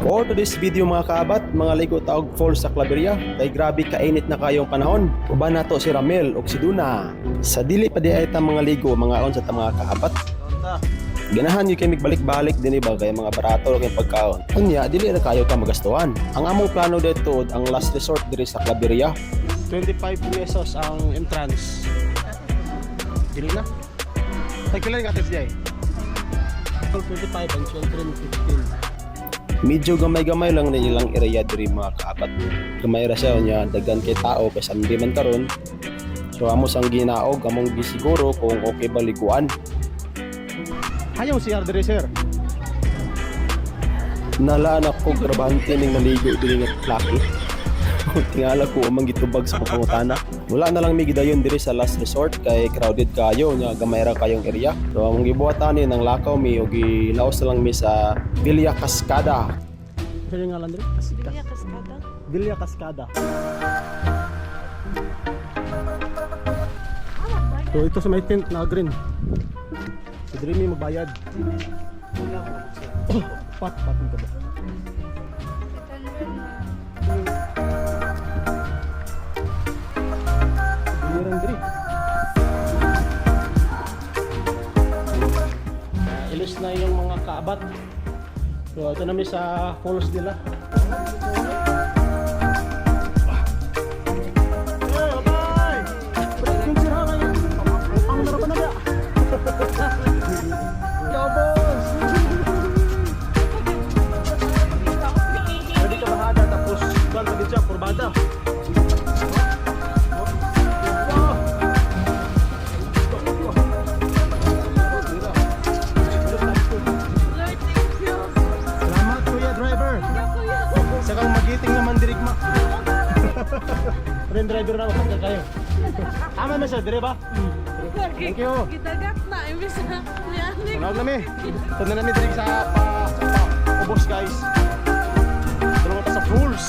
For today's video mga kaabat, mga ligo taog falls sa Claveria, kay grabe kainit na kayong panahon. Uban nato si Ramel o si Duna. Sa dili pa di ay ta mga ligo, mga on sa ta mga kaabat. Ganahan yung kayo balik-balik din iba kaya mga barato kay pagkaon. Unya, dili na kayo ka magastuhan. Ang among plano dito, ang last resort diri sa Claveria. 25 pesos ang entrance. Dili na. Tagpilan ka tes jay. 25 ang children 15. Medyo gamay-gamay lang na ilang area diri mga kaabat. Gamay ra siya nya daghan kay tao kay samdi man karon. So amo sang ginaog among gisiguro kung okay ba liguan. Ayaw si Ardre sir. Nalaan ako grabante ning naligo diri nga klaki. Tingala ko amang gitubag sa pangutana. Wala na lang mi gidayon diri sa last resort kay crowded kayo nya gamay ra kayong area. So among gibuhatan ni nang lakaw mi og gilaos na lang mi sa Villa Cascada. Ano nga lang diri? Villa Cascada. Villa Cascada. So ito sa may tent na green. So diri mi magbayad. Pat mo ba? Ilis na yung mga kaabat. So ito namin sa falls nila. Pwede ka bahada tapos buwan ka din siya kurbada. Magiting naman dirigma. Ren driver na ako kayo. Tama na siya, dire ba? Thank you. Gidagat na imbis na nianik. Tunawag nami. Tunawag nami dirig sa ubos guys. Tulungan pa sa falls.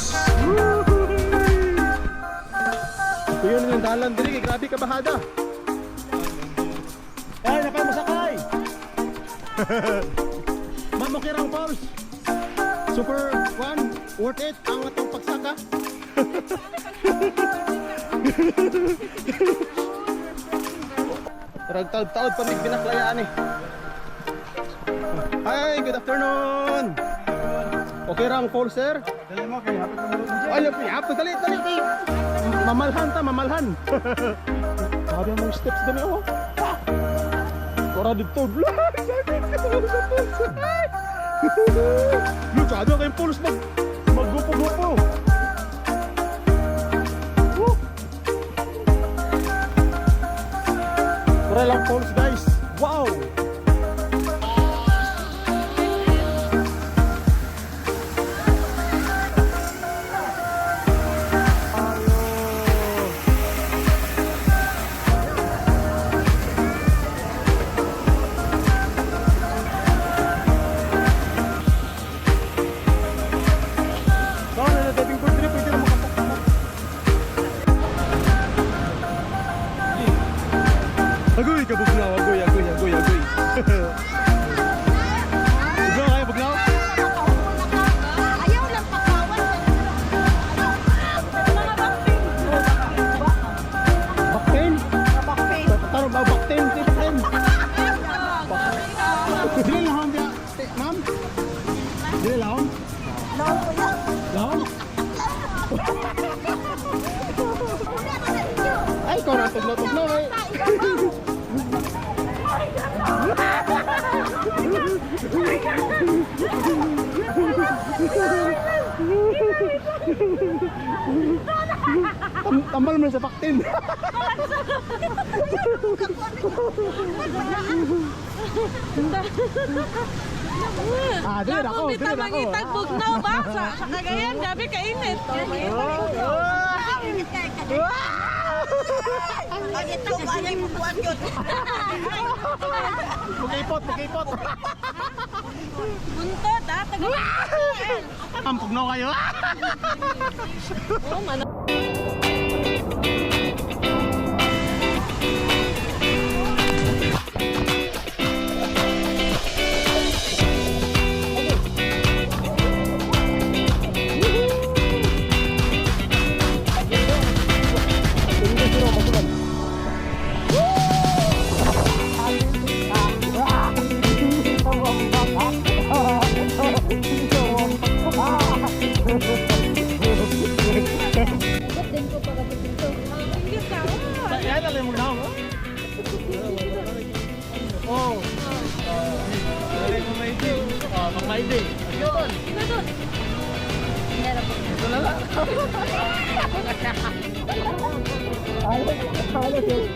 Kuya nilang dalan dirig, grabe ka bahada. Ay, napay mo sakay. Mamokirang falls. Super fun, worth it, ang atong pagsaka. Taod-taod pa may binaklayaan eh. Hi, good afternoon. Okay rang fall sir? Dali mo kay hapon mo. Ay, hapon dali. Mamalhan ta, mamalhan. Sabi mo steps dali oh. Ora dito vlog. Look, ano kayong pulse maggupo-gupo. Pura lang pulse guys. Wow! Agoy, kabugnaw, agoy. Bugnaw kayo, bugnaw? Ayaw lang pakawan. Mga Bakten? bakpin. Bakpin. Tarong ba, bakten? Bakten? Dili lahon dia, ma'am? Dili lahon? Lahon? Ay, ikaw na tugnaw eh. Tambal mo sa baktin. Dili ako. Mangitag bugnaw ba? Sa Cagayan, gabi kainit. Ito ba ay mo buwan yun? Pugipot. Buntot ha, taga-Cagayan. Pugnaw kayo. Oh, man. Maindi. Yun. Ito na lang. Halos yung